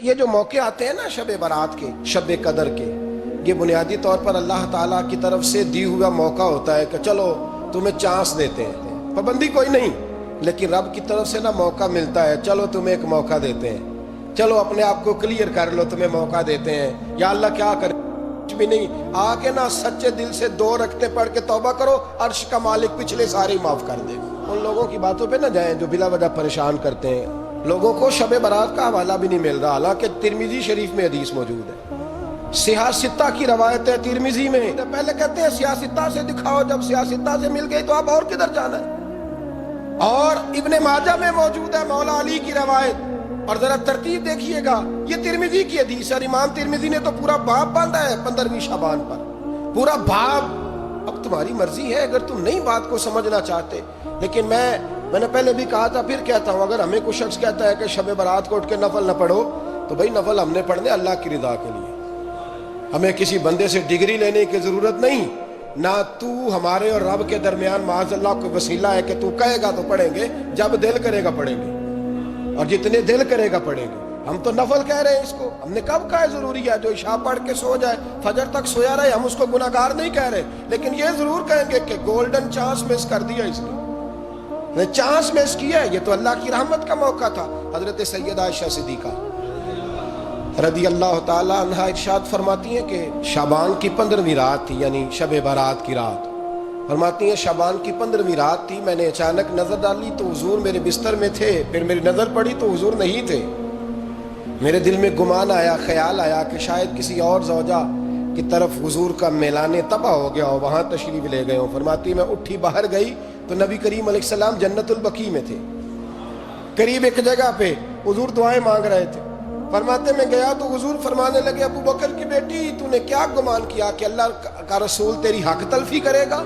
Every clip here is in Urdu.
یہ جو موقع آتے ہیں نا شب برات کے، شب قدر کے، یہ بنیادی طور پر اللہ تعالیٰ کی طرف سے دی ہوا موقع ہوتا ہے کہ چلو تمہیں چانس دیتے ہیں، پابندی کوئی نہیں، لیکن رب کی طرف سے نا موقع ملتا ہے، چلو تمہیں ایک موقع دیتے ہیں، چلو اپنے آپ کو کلیئر کر لو، تمہیں موقع دیتے ہیں۔ یا اللہ کیا کرے، کچھ بھی نہیں، آ کے نا سچے دل سے 2 رکعتیں پڑھ کے توبہ کرو، عرش کا مالک پچھلے سارے معاف کر دے گا۔ ان لوگوں کی باتوں پہ نہ جائیں جو بلا وجہ پریشان کرتے ہیں لوگوں کو۔ شب برات کا حوالہ بھی نہیں مل رہا، حالانکہ ترمذی شریف میں حدیث موجود ہے، سیاستہ کی روایت ہے ترمذی میں۔ پہلے کہتے ہیں سیاستہ سے دکھاؤ، جب سیاستہ سے مل گئی تو اب اور کدھر جانا ہے؟ اور ابن ماجہ میں موجود ہے مولا علی کی روایت، اور ذرا ترتیب دیکھیے گا، یہ ترمذی کی حدیث ہے، اور امام ترمذی نے تو پورا باب باندھا ہے 15ویں شعبان پر، پورا باب۔ اب تمہاری مرضی ہے اگر تم نئی بات کو سمجھنا چاہتے، لیکن میں نے پہلے بھی کہا تھا، پھر کہتا ہوں، اگر ہمیں کوئی شخص کہتا ہے کہ شب برات کو اٹھ کے نفل نہ پڑھو، تو بھائی نفل ہم نے پڑھنے اللہ کی رضا کے لیے، ہمیں کسی بندے سے ڈگری لینے کی ضرورت نہیں، نہ تو ہمارے اور رب کے درمیان معاذ اللہ کوئی وسیلہ ہے کہ تو کہے گا تو پڑھیں گے، جب دل کرے گا پڑھیں گے، اور جتنے دل کرے گا پڑھیں گے۔ ہم تو نفل کہہ رہے ہیں اس کو، ہم نے کب کہا ہے ضروری ہے جو عشاء پڑھ کے سو جائے فجر تک سویا رہے، ہم اس کو گناہگار نہیں کہہ رہے، لیکن یہ ضرور کہیں گے کہ گولڈن چانس مس کر دیا اس نے چانس مس کیا ہے، یہ تو اللہ کی رحمت کا موقع تھا۔ حضرت سیدہ عائشہ صدیقہ رضی اللہ تعالی عنہا ارشاد فرماتی ہیں کہ شعبان کی 15ویں رات تھی، یعنی شب برات کی رات، فرماتی ہیں شعبان کی 15ویں رات تھی، میں نے اچانک نظر ڈالی تو حضور میرے بستر میں تھے، پھر میری نظر پڑی تو حضور نہیں تھے، میرے دل میں گمان آیا، خیال آیا کہ شاید کسی اور زوجہ کی طرف حضور کا میلان تباہ ہو گیا ہو، وہاں تشریف لے گئے ہوں۔ فرماتی میں اٹھی باہر گئی تو نبی کریم علیہ السلام جنت البقیع میں تھے، قریب ایک جگہ پہ حضور دعائیں مانگ رہے تھے۔ فرماتے میں گیا تو حضور فرمانے لگے، ابو بکر کی بیٹی تو نے کیا گمان کیا کہ اللہ کا رسول تیری حق تلفی کرے گا؟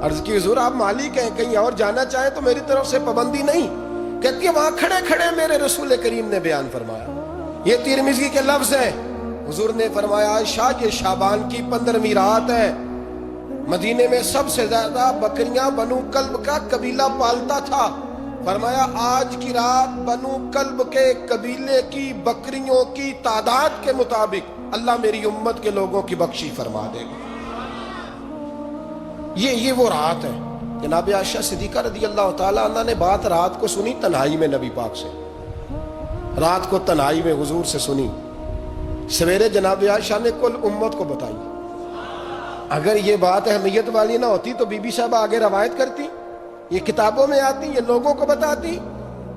عرض کی حضور آپ مالک ہیں، کہیں اور جانا چاہیں تو میری طرف سے پابندی نہیں۔ کہتی ہے وہاں کھڑے کھڑے میرے رسول کریم نے بیان فرمایا، یہ ترمذی کے لفظ ہیں، حضور نے فرمایا عائشہ یہ شعبان کی 15ویں رات ہے، مدینے میں سب سے زیادہ بکریاں بنو کلب کا قبیلہ پالتا تھا، فرمایا آج کی رات بنو کلب کے قبیلے کی بکریوں کی تعداد کے مطابق اللہ میری امت کے لوگوں کی بخشی فرما دے گا۔ یہ وہ رات ہے۔ جناب عائشہ صدیقہ رضی اللہ تعالی عنہ نے بات رات کو سنی تنہائی میں نبی پاک سے، رات کو تنہائی میں حضور سے سنی، سویرے جناب عائشہ نے کل امت کو بتائی۔ اگر یہ بات اہمیت والی نہ ہوتی تو بی بی صاحب آگے روایت کرتی، یہ کتابوں میں آتی، یہ لوگوں کو بتاتی۔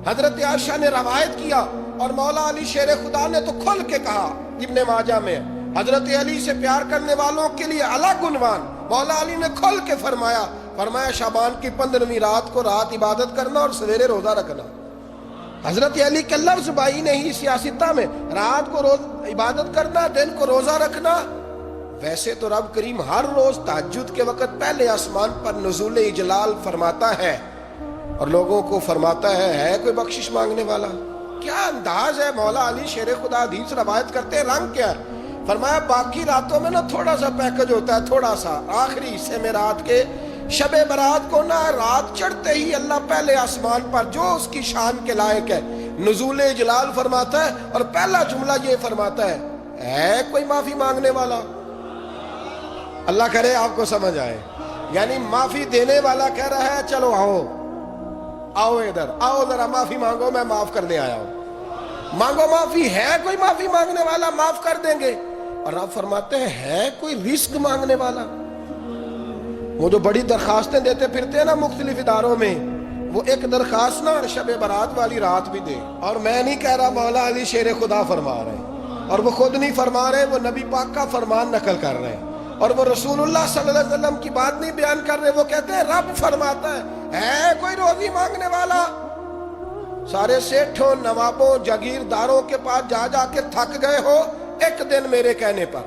حضرت عائشہ نے روایت کیا، اور مولا علی شیر خدا نے تو کھل کے کہا، ابن ماجہ میں حضرت علی سے پیار کرنے والوں کے لیے الگ عنوان، مولا علی نے کھل کے فرمایا شعبان کی 15ویں رات کو رات عبادت کرنا اور سویرے روزہ رکھنا۔ حضرت علی کے لفظ بائی نہیں سیاستہ میں، رات کو روز عبادت کرنا، دن کو روزہ رکھنا۔ ویسے تو رب کریم ہر روز تہجد کے وقت پہلے آسمان پر نزول اجلال فرماتا ہے اور لوگوں کو فرماتا ہے کوئی بخشش مانگنے والا؟ کیا انداز ہے مولا علی شیر خدا حدیث روایت کرتے ہیں، رنگ کیا ہے؟ فرمایا باقی راتوں میں نا تھوڑا سا پیکج ہوتا ہے، تھوڑا سا آخری حصے میں رات کے شب برات کو نا رات چڑھتے ہی اللہ پہلے آسمان پر جو اس کی شان کے لائق ہے نزول اجلال فرماتا ہے، اور پہلا جملہ یہ فرماتا ہے کوئی معافی مانگنے والا؟ اللہ کرے آپ کو سمجھ آئے، یعنی معافی دینے والا کہہ رہا ہے چلو آؤ ادھر آؤ ذرا معافی مانگو، میں معاف کرنے آیا ہوں، مانگو معافی، ہے کوئی معافی مانگنے والا؟ معاف کر دیں گے۔ اور آپ فرماتے ہیں ہے کوئی رزق مانگنے والا؟ وہ جو بڑی درخواستیں دیتے پھرتے ہیں نا مختلف اداروں میں، وہ ایک درخواست نا شب برات والی رات بھی دے۔ اور میں نہیں کہہ رہا، مولا علی شیر خدا فرما رہے ہیں، اور وہ خود نہیں فرما رہے، وہ نبی پاک کا فرمان نقل کر رہے ہیں، اور وہ رسول اللہ صلی اللہ علیہ وسلم کی بات نہیں بیان کر رہے، وہ کہتے ہیں رب فرماتا ہے کوئی روزی مانگنے والا؟ سارے سیٹھوں نوابوں جاگیرداروں کے پاس جا کے تھک گئے ہو، ایک دن میرے کہنے پر،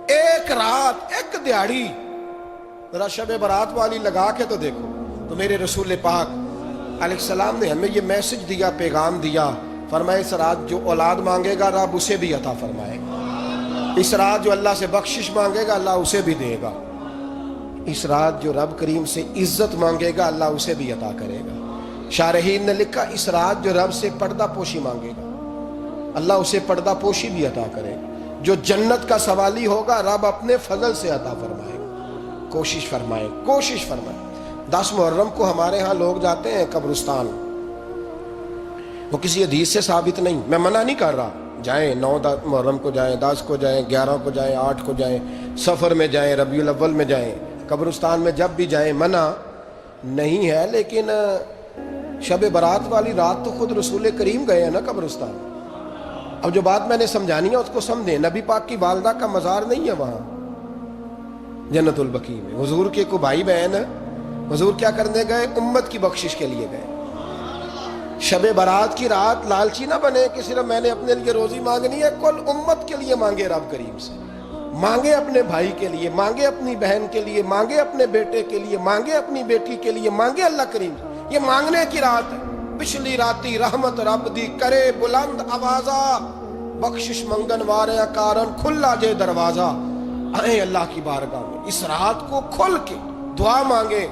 ایک رات، ایک دیہڑی ذرا شب برات والی لگا کے تو دیکھو۔ تو میرے رسول پاک علیہ السلام نے ہمیں یہ میسج دیا، پیغام دیا، فرمائے اس رات جو اولاد مانگے گا رب اسے بھی عطا فرمائے گا، اس رات جو اللہ سے بخشش مانگے گا اللہ اسے بھی دے گا، اس رات جو رب کریم سے عزت مانگے گا اللہ اسے بھی عطا کرے گا۔ شارحین نے لکھا اس رات جو رب سے پردہ پوشی مانگے گا اللہ اسے پردہ پوشی بھی عطا کرے گا. جو جنت کا سوالی ہوگا رب اپنے فضل سے عطا فرمائے گا. کوشش فرمائیں, کوشش فرمائیں. 10 محرم کو ہمارے ہاں لوگ جاتے ہیں قبرستان, وہ کسی حدیث سے ثابت نہیں, میں منع نہیں کر رہا, جائیں 9 محرم کو جائیں, 10 کو جائیں, 11 کو جائیں, 8 کو جائیں, سفر میں جائیں, ربیع الاول میں جائیں, قبرستان میں جب بھی جائیں, منع نہیں ہے. لیکن شب برات والی رات تو خود رسول کریم گئے ہیں نا قبرستان. اب جو بات میں نے سمجھانی ہے اس کو سمجھیں. نبی پاک کی والدہ کا مزار نہیں ہے وہاں جنت البقیع میں. حضور کے کو بھائی بہن, حضور کیا کرنے گئے؟ امت کی بخشش کے لیے گئے. شب برات کی رات لالچی نہ بنے کہ صرف میں نے اپنے لیے روزی مانگنی ہے. کل امت کے لیے مانگے رب کریم سے, مانگے اپنے بھائی کے لیے, مانگے اپنی بہن کے لیے, مانگے اپنے بیٹے کے لیے, مانگے اپنی بیٹی کے لیے, مانگے اللہ کریم سے. یہ مانگنے کی رات ہے. پچھلی راتی رحمت رب دی کرے بلند آوازہ, بخشش منگن وارے کارن کھلا جے دروازہ. آئیں اللہ کی بارگاہ میں اس رات کو کھل کے دعا مانگے.